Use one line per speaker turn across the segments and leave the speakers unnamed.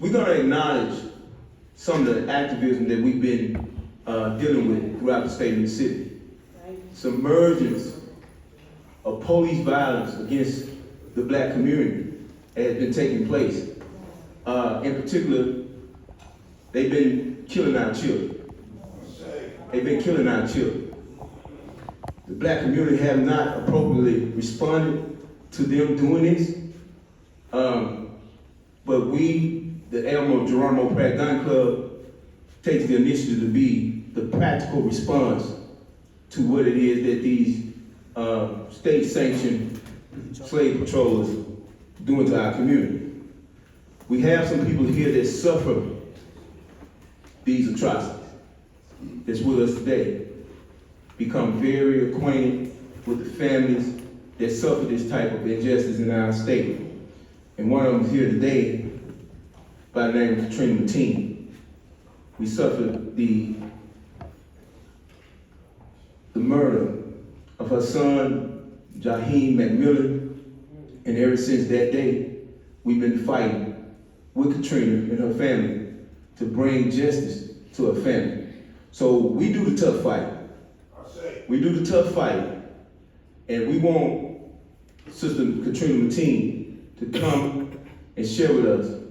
we're gonna acknowledge some of the activism that we've been dealing with throughout the state of Mississippi. Submergence of police violence against the black community has been taking place. In particular, they've been killing our children. They've been killing our children. The black community have not appropriately responded to them doing this. But we, the Elmo Geronimo Pratt Gun Club, takes the initiative to be the practical response to what it is that these state-sanctioned slave patrollers doing to our community. We have some people here that suffer these atrocities that's with us today, become very acquainted with the families that suffer this type of injustice in our state. And one of them is here today by the name of Katrina Mateen. We suffered the murder of her son, Jaheim McMillan, and ever since that day, we've been fighting with Katrina and her family to bring justice to her family. So we do the tough fight. We do the tough fight, and we want Sister Katrina Mateen to come and share with us.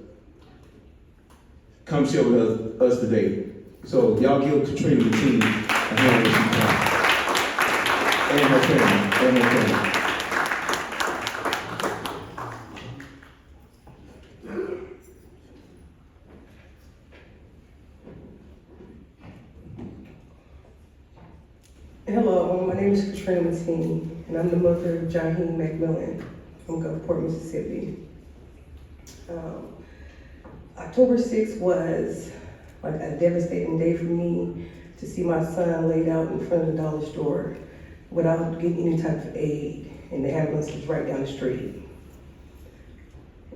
Come share with us today. So y'all give Katrina Mateen a hand as she comes. And her family, and her family.
Hello, my name is Katrina Mateen, and I'm the mother of Jaheim McMillan from Gulfport, Mississippi. October 6th was like a devastating day for me to see my son laid out in front of the dollar store without getting any type of aid, and the ambulance was right down the street.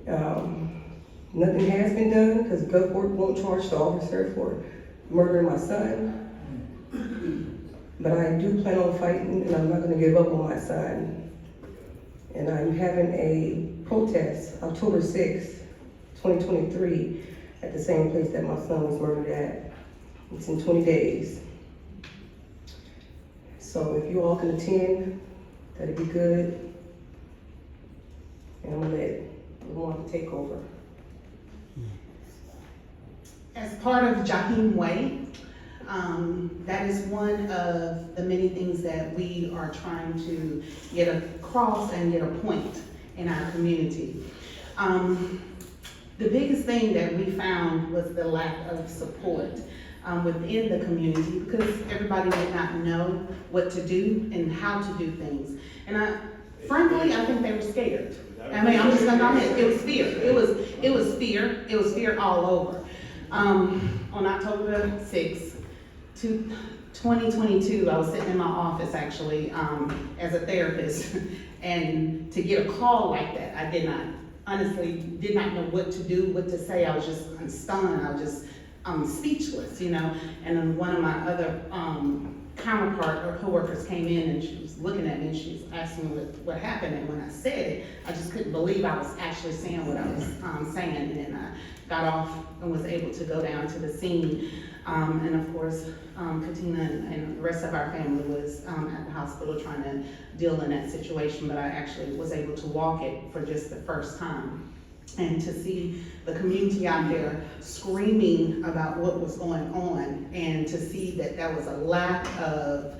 Nothing has been done because Gulfport won't charge the officer for murdering my son. But I do plan on fighting, and I'm not going to give up on my son. And I'm having a protest October 6th, 2023, at the same place that my son was murdered at. It's in 20 days. So if you all can attend, that'd be good. And I'm gonna let Lamar take over.
As part of Jaheim Way, that is one of the many things that we are trying to get across and get a point in our community. The biggest thing that we found was the lack of support within the community, because everybody did not know what to do and how to do things. And frankly, I think they were scared. I mean, I'm just gonna go ahead. It was fear. It was fear. It was fear all over. On October 6th, 2022, I was sitting in my office actually as a therapist, and to get a call like that, I honestly did not know what to do, what to say. I was just stunned. I was just speechless, you know. And then one of my other counterpart or coworkers came in, and she was looking at me and she was asking me what happened. And when I said it, I just couldn't believe I was actually saying what I was saying. And then I got off and was able to go down to the scene. And of course, Katina and the rest of our family was at the hospital trying to deal in that situation, but I actually was able to walk it for just the first time. And to see the community out there screaming about what was going on, and to see that there was a lack of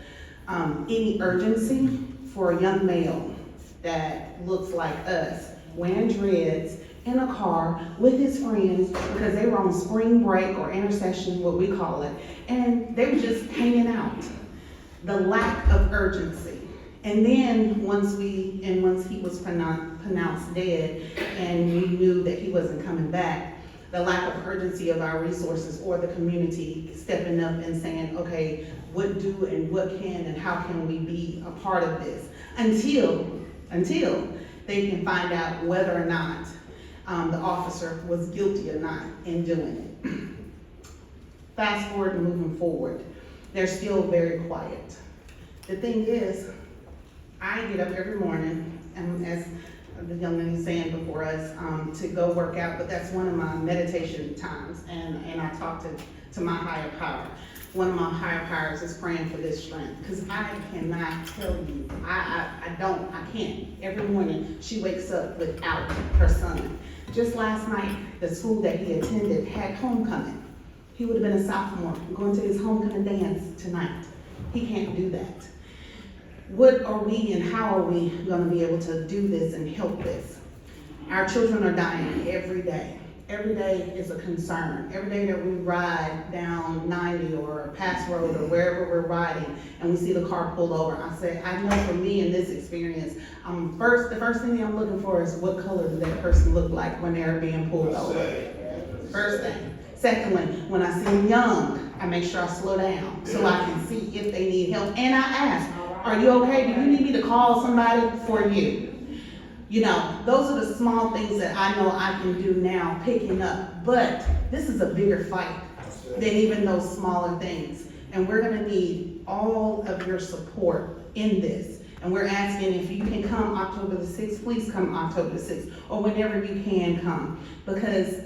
any urgency for a young male that looks like us, wearing dreads, in a car with his friends, because they were on spring break or intercession, what we call it, and they were just hanging out. The lack of urgency. And then once he was pronounced dead and we knew that he wasn't coming back, the lack of urgency of our resources or the community stepping up and saying, okay, what do and what can and how can we be a part of this, until they can find out whether or not the officer was guilty or not in doing it. Fast forward and moving forward, they're still very quiet. The thing is, I get up every morning, and as the young lady saying before us, to go work out, but that's one of my meditation times, and I talk to my higher power. One of my higher powers is praying for this strength, because I cannot tell you, I can't. Every morning, she wakes up without her son. Just last night, the school that he attended had homecoming. He would have been a sophomore, going to his homecoming dance tonight. He can't do that. What are we and how are we gonna be able to do this and help this? Our children are dying every day. Every day is a concern. Every day that we ride down 90 or Pass Road or wherever we're riding and we see the car pulled over, I say, I know for me in this experience, the first thing I'm looking for is what color does that person look like when they're being pulled over? First thing. Secondly, when I see them young, I make sure I slow down so I can see if they need help. And I ask, are you okay? Do you need me to call somebody for you? You know, those are the small things that I know I can do now, picking up. But this is a bigger fight than even those smaller things. And we're gonna need all of your support in this. And we're asking if you can come October the 6th, please come October the 6th, or whenever you can come. Because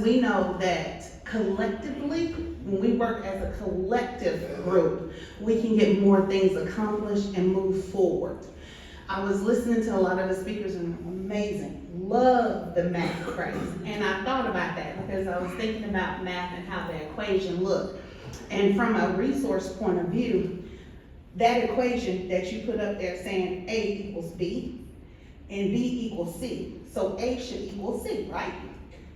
we know that collectively, when we work as a collective group, we can get more things accomplished and move forward. I was listening to a lot of the speakers and amazing, love the math craze. And I thought about that because I was thinking about math and how the equation looked. And from a resource point of view, that equation that you put up there saying A equals B and B equals C. So A should equal C, right?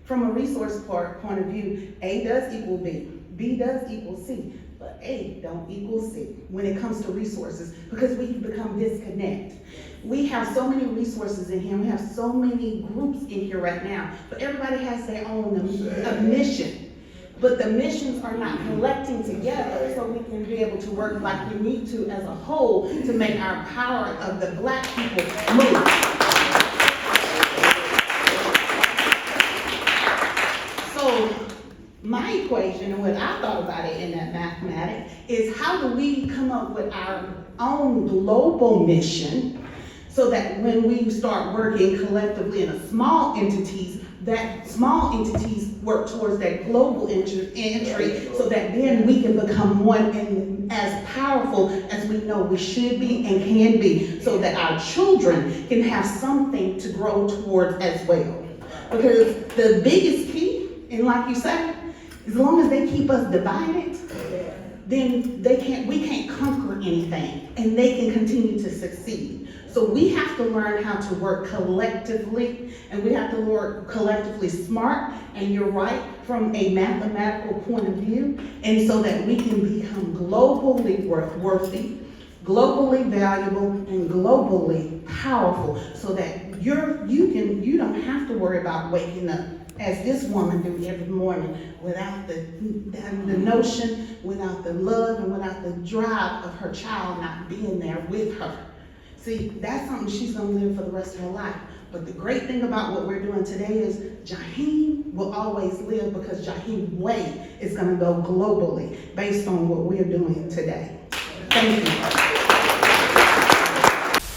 From a resource point of view, A does equal B, B does equal C, but A don't equal C when it comes to resources because we become disconnected. We have so many resources in here, we have so many groups in here right now, but everybody has their own mission. But the missions are not collecting together so we can be able to work like we need to as a whole to make our power of the Black people move. So my equation and what I thought about it in that mathematics is how do we come up with our own global mission so that when we start working collectively in a small entities, that small entities work towards that global entry so that then we can become one and as powerful as we know we should be and can be so that our children can have something to grow towards as well. Because the biggest key, and like you said, as long as they keep us divided, then we can't conquer anything and they can continue to succeed. So we have to learn how to work collectively and we have to work collectively smart, and you're right, from a mathematical point of view, and so that we can become globally worthy, globally valuable, and globally powerful so that you don't have to worry about waking up as this woman do every morning without the notion, without the love, and without the drive of her child not being there with her. See, that's something she's gonna live for the rest of her life. But the great thing about what we're doing today is Jaheim will always live because Jaheim's way is gonna go globally based on what we're doing today. Thank you.